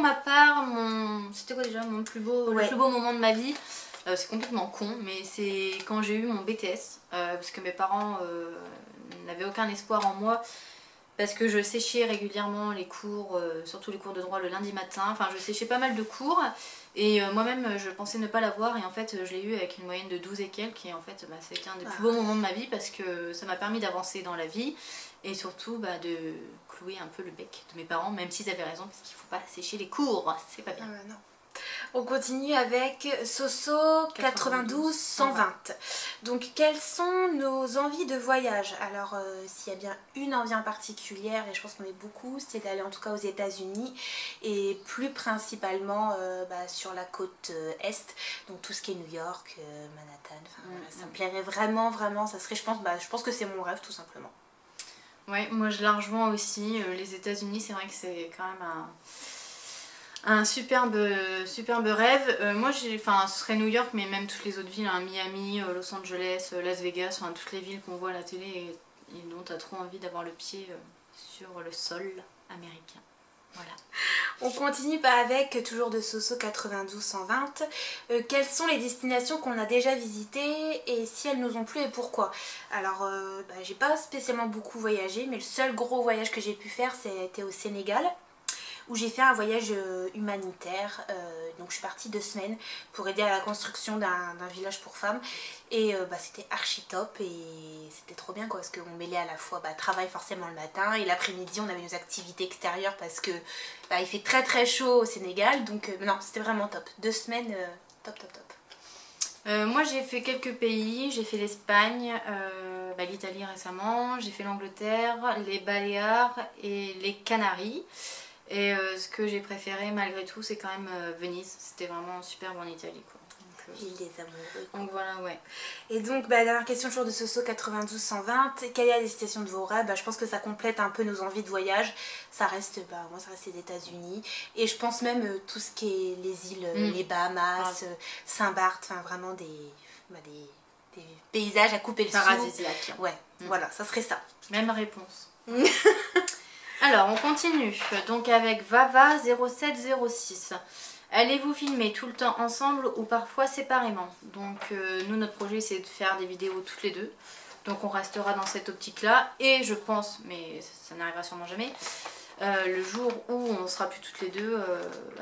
ma part, c'était quoi déjà mon plus beau, le plus beau moment de ma vie? C'est complètement con, mais c'est quand j'ai eu mon BTS, parce que mes parents n'avaient aucun espoir en moi, parce que je séchais régulièrement les cours, surtout les cours de droit le lundi matin, enfin je séchais pas mal de cours, et moi-même je pensais ne pas l'avoir, et en fait je l'ai eu avec une moyenne de 12 et quelques, et en fait c'était un des plus beaux moments de ma vie, parce que ça m'a permis d'avancer dans la vie, et surtout de clouer un peu le bec de mes parents, même s'ils avaient raison, parce qu'il faut pas sécher les cours, c'est pas bien. Non. On continue avec Soso 92 120. Donc quelles sont nos envies de voyage? Alors s'il y a bien une envie en particulière, et je pense qu'on est beaucoup, c'est d'aller en tout cas aux États-Unis, et plus principalement sur la côte est, donc tout ce qui est New York, Manhattan, voilà, ça me plairait vraiment, ça serait, je pense que c'est mon rêve tout simplement. Ouais, moi je la rejoins aussi, les États-Unis c'est vrai que c'est quand même un superbe rêve. Moi ce serait New York, mais même toutes les autres villes, hein, Miami, Los Angeles, Las Vegas, enfin toutes les villes qu'on voit à la télé et dont tu as trop envie d'avoir le pied sur le sol américain. Voilà. On continue avec, toujours de Soso 92 120, quelles sont les destinations qu'on a déjà visitées et si elles nous ont plu et pourquoi? Alors, j'ai pas spécialement beaucoup voyagé, mais le seul gros voyage que j'ai pu faire, c'était au Sénégal, où j'ai fait un voyage humanitaire. Donc je suis partie 2 semaines pour aider à la construction d'un village pour femmes, et c'était archi top, et c'était trop bien quoi, parce qu'on mêlait à la fois travail forcément le matin, et l'après-midi on avait nos activités extérieures parce que il fait très chaud au Sénégal, donc non, c'était vraiment top. 2 semaines top. Moi j'ai fait quelques pays, j'ai fait l'Espagne, l'Italie récemment, j'ai fait l'Angleterre, les Baléares et les Canaries. Et ce que j'ai préféré malgré tout, c'est quand même Venise. C'était vraiment superbe en Italie quoi. Ville des amoureux. Donc voilà, ouais. Et donc dernière question toujours de Soso 92 120, quelle est la destination de vos rêves? Je pense que ça complète un peu nos envies de voyage. Ça reste, moi ça reste les États-Unis, et je pense même tout ce qui est les îles, les Bahamas, Saint-Barth, enfin vraiment des paysages à couper le souffle. Paradisiaque. Ouais, voilà, ça serait ça. Même réponse. Alors on continue donc avec Vava 0706. Allez-vous filmer tout le temps ensemble ou parfois séparément? Donc nous notre projet c'est de faire des vidéos toutes les deux. Donc on restera dans cette optique là, et je pense, mais ça n'arrivera sûrement jamais, le jour où on sera plus toutes les deux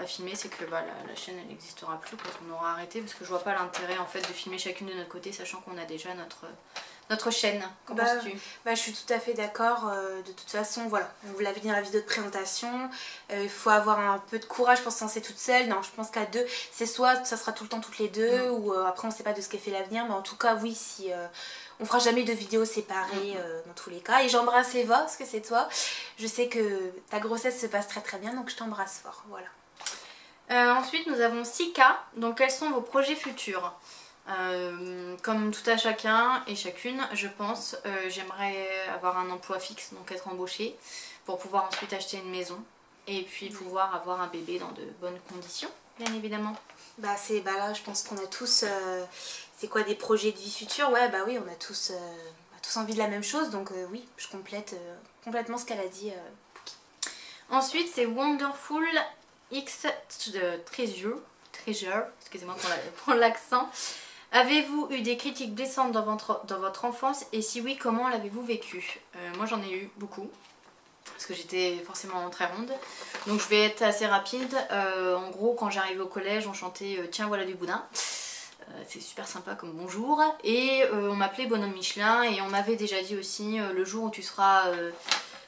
à filmer, c'est que la chaîne elle n'existera plus quand on aura arrêté, parce que je vois pas l'intérêt en fait de filmer chacune de notre côté, sachant qu'on a déjà notre chaîne. Qu'en penses-tu? Je suis tout à fait d'accord. De toute façon, voilà, on vous l'avait dit dans la vidéo de présentation, il faut avoir un peu de courage pour se lancer toute seule. Non, je pense qu'à deux, c'est soit ça sera tout le temps toutes les deux, ou après on sait pas de ce qu'est fait l'avenir, mais en tout cas oui, si on fera jamais de vidéos séparées dans tous les cas. Et j'embrasse Eva, parce que c'est toi. Je sais que ta grossesse se passe très bien, donc je t'embrasse fort. Voilà. Ensuite nous avons Sika. Donc quels sont vos projets futurs? Comme tout à chacun et chacune, je pense, j'aimerais avoir un emploi fixe, donc être embauchée, pour pouvoir ensuite acheter une maison et puis pouvoir avoir un bébé dans de bonnes conditions, bien évidemment. Là je pense qu'on a tous, c'est quoi, des projets de vie future? Ouais, oui, on a tous envie de la même chose, donc oui, je complète complètement ce qu'elle a dit. Ensuite c'est Wonderful X Treasure, excusez-moi pour l'accent. Avez-vous eu des critiques blessantes dans votre enfance, et si oui, comment l'avez-vous vécu? Moi j'en ai eu beaucoup, parce que j'étais forcément très ronde, donc je vais être assez rapide. En gros, quand j'arrivais au collège, on chantait Tiens voilà du boudin, c'est super sympa comme bonjour, et on m'appelait Bonhomme Michelin, et on m'avait déjà dit aussi le jour où tu seras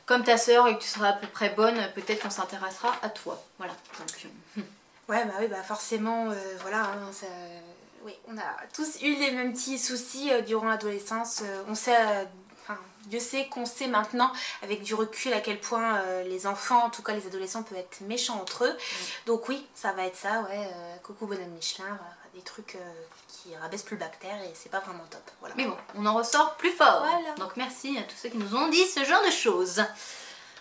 comme ta soeur et que tu seras à peu près bonne, peut-être qu'on s'intéressera à toi. Voilà. Donc, ouais, oui, forcément, voilà, hein, oui, on a tous eu les mêmes petits soucis durant l'adolescence. On sait, Dieu sait qu'on sait maintenant avec du recul à quel point les enfants, en tout cas les adolescents, peuvent être méchants entre eux. Donc oui, ça va être ça, ouais, coucou Bonhomme Michelin, des trucs qui rabaissent plus le bactère, et c'est pas vraiment top. Voilà. Mais bon, on en ressort plus fort. Voilà. Donc merci à tous ceux qui nous ont dit ce genre de choses.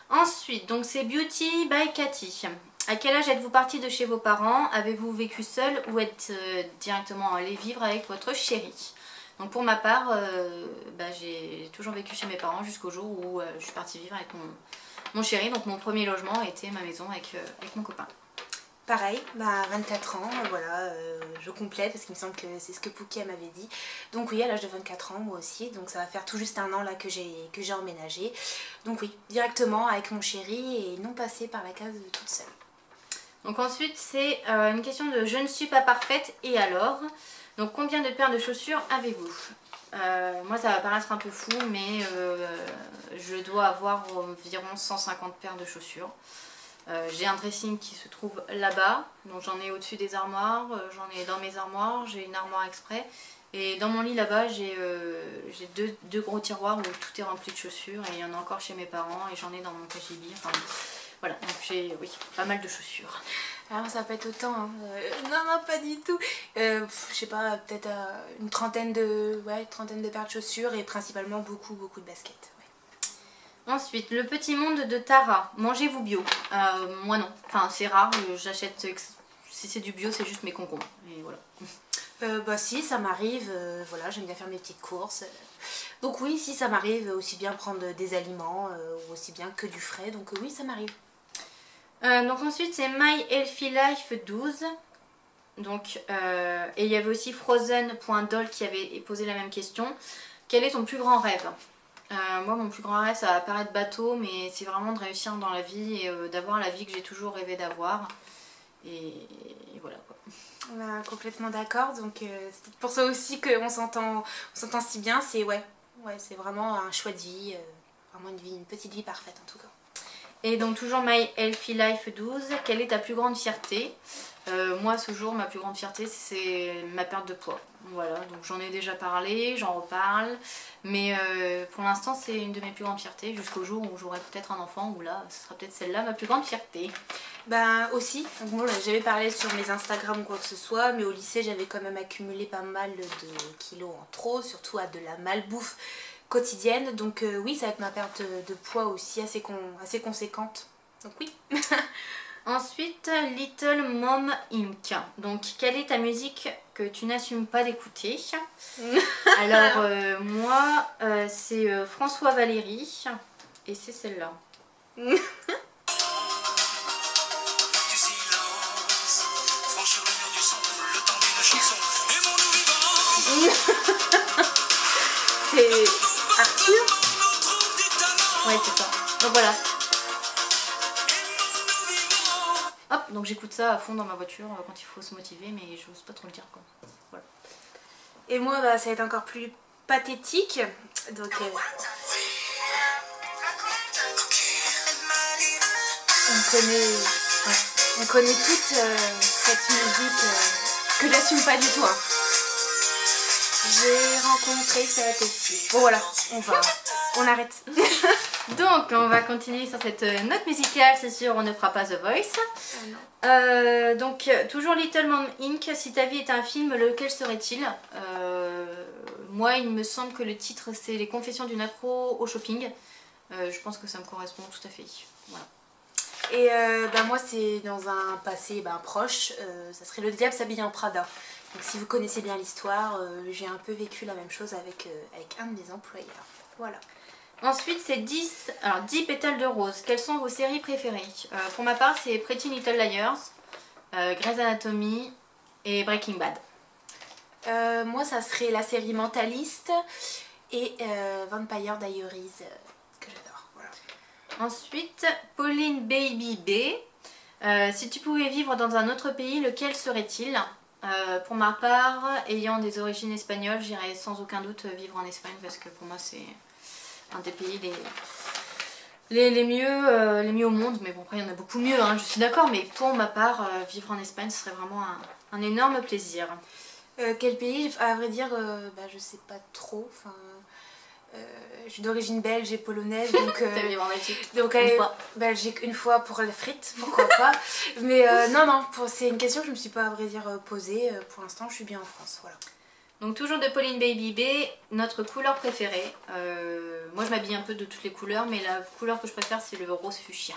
Ensuite, donc c'est Beauty by Cathy. À quel âge êtes-vous partie de chez vos parents? Avez-vous vécu seul ou êtes directement allé vivre avec votre chéri? Donc pour ma part, j'ai toujours vécu chez mes parents jusqu'au jour où je suis partie vivre avec mon chéri. Donc mon premier logement était ma maison avec mon copain. Pareil, 24 ans, voilà, je complète parce qu'il me semble que c'est ce que Pouki m'avait dit. Donc oui, à l'âge de 24 ans, moi aussi, donc ça va faire tout juste un an là que j'ai emménagé. Donc oui, directement avec mon chéri et non passer par la case toute seule. Donc ensuite, c'est une question de je ne suis pas parfaite et alors. Donc combien de paires de chaussures avez-vous? Moi ça va paraître un peu fou, mais je dois avoir environ 150 paires de chaussures. J'ai un dressing qui se trouve là-bas, donc j'en ai au-dessus des armoires, j'en ai dans mes armoires, j'ai une armoire exprès. Et dans mon lit là-bas, j'ai deux gros tiroirs où tout est rempli de chaussures et il y en a encore chez mes parents et j'en ai dans mon cagibi. Enfin, voilà, donc j'ai pas mal de chaussures. Alors ça peut être autant, hein. Non, pas du tout. Je sais pas, peut-être une trentaine de paires de chaussures et principalement beaucoup de baskets. Ensuite, le petit monde de Tara. Mangez-vous bio? Moi non. Enfin, c'est rare. J'achète. Si c'est du bio, c'est juste mes concombres. Et voilà. Si, ça m'arrive. Voilà, j'aime bien faire mes petites courses. Donc oui, si ça m'arrive, aussi bien prendre des aliments, ou aussi bien que du frais. Donc oui, ça m'arrive. Donc ensuite, c'est My Healthy Life 12. Donc, et il y avait aussi Frozen.doll qui avait posé la même question. Quel est ton plus grand rêve? Moi mon plus grand rêve ça va paraître bateau mais c'est vraiment de réussir dans la vie et d'avoir la vie que j'ai toujours rêvé d'avoir et voilà quoi. Complètement d'accord, donc c'est pour ça aussi qu'on s'entend si bien, c'est c'est vraiment un choix de vie, vraiment une petite vie parfaite en tout cas. Et donc toujours My Healthy Life 12, quelle est ta plus grande fierté? Moi ce jour ma plus grande fierté c'est ma perte de poids. Voilà, donc j'en ai déjà parlé, j'en reparle, mais pour l'instant c'est une de mes plus grandes fiertés jusqu'au jour où j'aurai peut-être un enfant, où là ce sera peut-être celle-là ma plus grande fierté. Aussi, donc moi j'avais parlé sur mes Instagram ou quoi que ce soit, mais au lycée j'avais quand même accumulé pas mal de kilos en trop, surtout à de la malbouffe quotidienne, donc oui ça va être ma perte de poids aussi assez conséquente, donc oui. Ensuite, Little Mom Inc. Donc, quelle est ta musique que tu n'assumes pas d'écouter? Alors, moi, c'est François Valéry. Et c'est celle-là. C'est Arthur? Ouais, c'est ça. Donc voilà. Hop, donc j'écoute ça à fond dans ma voiture quand il faut se motiver, mais j'ose pas trop le dire quoi. Voilà. Et moi ça va être encore plus pathétique, donc on connaît toute cette musique que j'assume pas du tout. Hein. J'ai rencontré cette fille. Bon voilà, on arrête. Donc on va continuer sur cette note musicale, c'est sûr on ne fera pas The Voice. Donc toujours Little Mom Inc. Si ta vie était un film, lequel serait-il? Moi il me semble que le titre c'est Les Confessions d'une accro au shopping. Je pense que ça me correspond tout à fait. Voilà. Et moi c'est dans un passé proche, ça serait Le Diable s'habille en Prada. Donc si vous connaissez bien l'histoire, j'ai un peu vécu la même chose avec un de mes employeurs. Voilà. Ensuite c'est 10 pétales de rose. Quelles sont vos séries préférées? Pour ma part c'est Pretty Little Liars, Grey's Anatomy et Breaking Bad. Moi ça serait la série Mentaliste et Vampire Diaries que j'adore. Voilà. Ensuite Pauline Baby B. Si tu pouvais vivre dans un autre pays, lequel serait-il? Pour ma part, ayant des origines espagnoles, j'irais sans aucun doute vivre en Espagne parce que pour moi c'est un des pays les mieux au monde. Mais bon après il y en a beaucoup mieux, hein, je suis d'accord, mais pour ma part, vivre en Espagne ce serait vraiment un énorme plaisir. Quel pays? À vrai dire, je sais pas trop. Je suis d'origine belge et polonaise, donc Belgique une fois pour les frites, pourquoi pas. Mais non, c'est une question que je me suis pas à vrai dire posée. Pour l'instant, je suis bien en France, voilà. Donc toujours de Pauline Baby B, notre couleur préférée. Moi je m'habille un peu de toutes les couleurs, mais la couleur que je préfère c'est le rose fuchsia.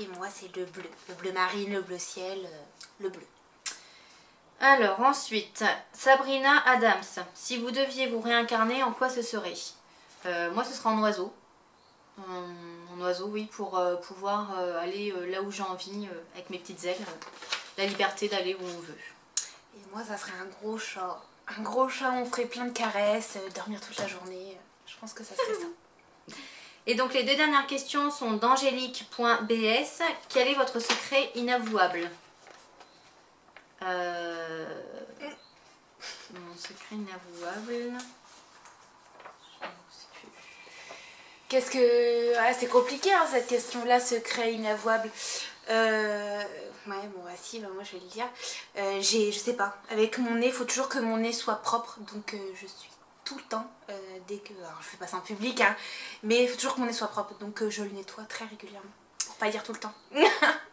Et moi c'est le bleu marine, le bleu ciel, le bleu. Alors ensuite, Sabrina Adams, si vous deviez vous réincarner, en quoi ce serait? Moi ce sera en oiseau. mon oiseau, oui, pour pouvoir aller là où j'ai envie avec mes petites ailes. La liberté d'aller où on veut. Et moi, ça serait un gros chat. Un gros chat, on ferait plein de caresses, dormir toute la journée. Je pense que ça serait ça. Et donc les deux dernières questions sont d'angélique.bs. Quel est votre secret inavouable? Mon secret inavouable... Qu'est-ce que... Ah, c'est compliqué hein, cette question-là, secret inavouable. Ouais, bon, bah si, bah, moi je vais le dire. Je sais pas, avec mon nez, il faut toujours que mon nez soit propre, donc je suis tout le temps, dès que... Alors je fais pas ça en public, hein, mais il faut toujours que mon nez soit propre, donc je le nettoie très régulièrement, pour pas dire tout le temps.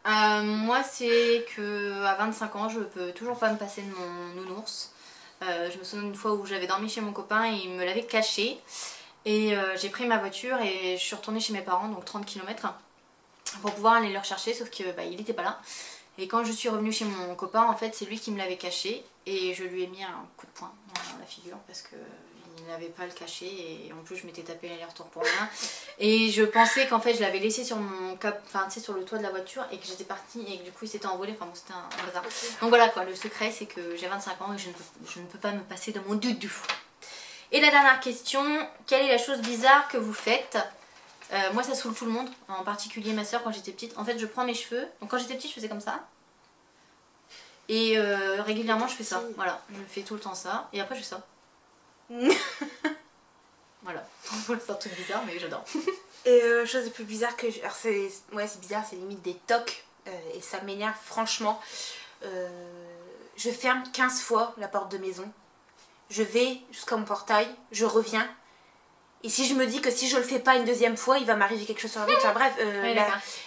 Moi c'est que à 25 ans, je peux toujours pas me passer de mon nounours. Je me souviens d'une fois où j'avais dormi chez mon copain et il me l'avait caché. Et j'ai pris ma voiture et je suis retournée chez mes parents, donc 30 km, pour pouvoir aller le rechercher, sauf que bah, il était pas là. Et quand je suis revenue chez mon copain, en fait c'est lui qui me l'avait caché et je lui ai mis un coup de poing dans la figure parce que il n'avait pas le caché et en plus je m'étais tapé l'aller-retour pour rien. Et je pensais qu'en fait je l'avais laissé sur mon cap, enfin tu sais, sur le toit de la voiture et que j'étais partie et que du coup il s'était envolé, enfin bon c'était un hasard. Donc voilà quoi, le secret c'est que j'ai 25 ans et je ne peux pas me passer de mon doudou. Et la dernière question, quelle est la chose bizarre que vous faites? Moi ça saoule tout le monde, en particulier ma soeur quand j'étais petite. En fait je prends mes cheveux, donc quand j'étais petite je faisais comme ça. Et régulièrement je fais ça, voilà, je fais tout le temps ça. Et après je fais ça. Voilà, c'est un truc bizarre mais j'adore. Et chose la plus bizarre que je... Alors c'est bizarre, c'est limite des tocs, et ça m'énerve franchement. Je ferme 15 fois la porte de maison. Je vais jusqu'à mon portail, je reviens. Et si je me dis que si je le fais pas une deuxième fois, il va m'arriver quelque chose sur la route. Enfin bref, oui,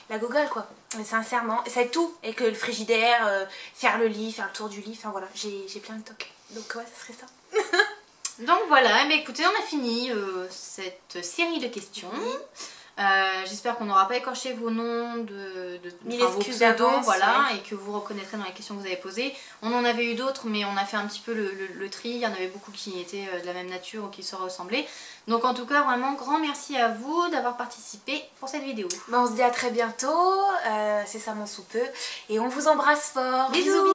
la gogole quoi. Mais sincèrement, ça va être tout. Avec le frigidaire, faire le lit, faire le tour du lit. Enfin voilà, j'ai plein de tocs. Donc ouais, ça serait ça. Donc voilà, mais écoutez, on a fini cette série de questions. J'espère qu'on n'aura pas écorché vos noms vos pseudos, voilà, ouais. Et que vous reconnaîtrez dans les questions que vous avez posées. On en avait eu d'autres, mais on a fait un petit peu le tri. Il y en avait beaucoup qui étaient de la même nature ou qui se ressemblaient. Donc en tout cas, vraiment, grand merci à vous d'avoir participé pour cette vidéo. On se dit à très bientôt, c'est ça mon sous peu. Et on vous embrasse fort. Bisous.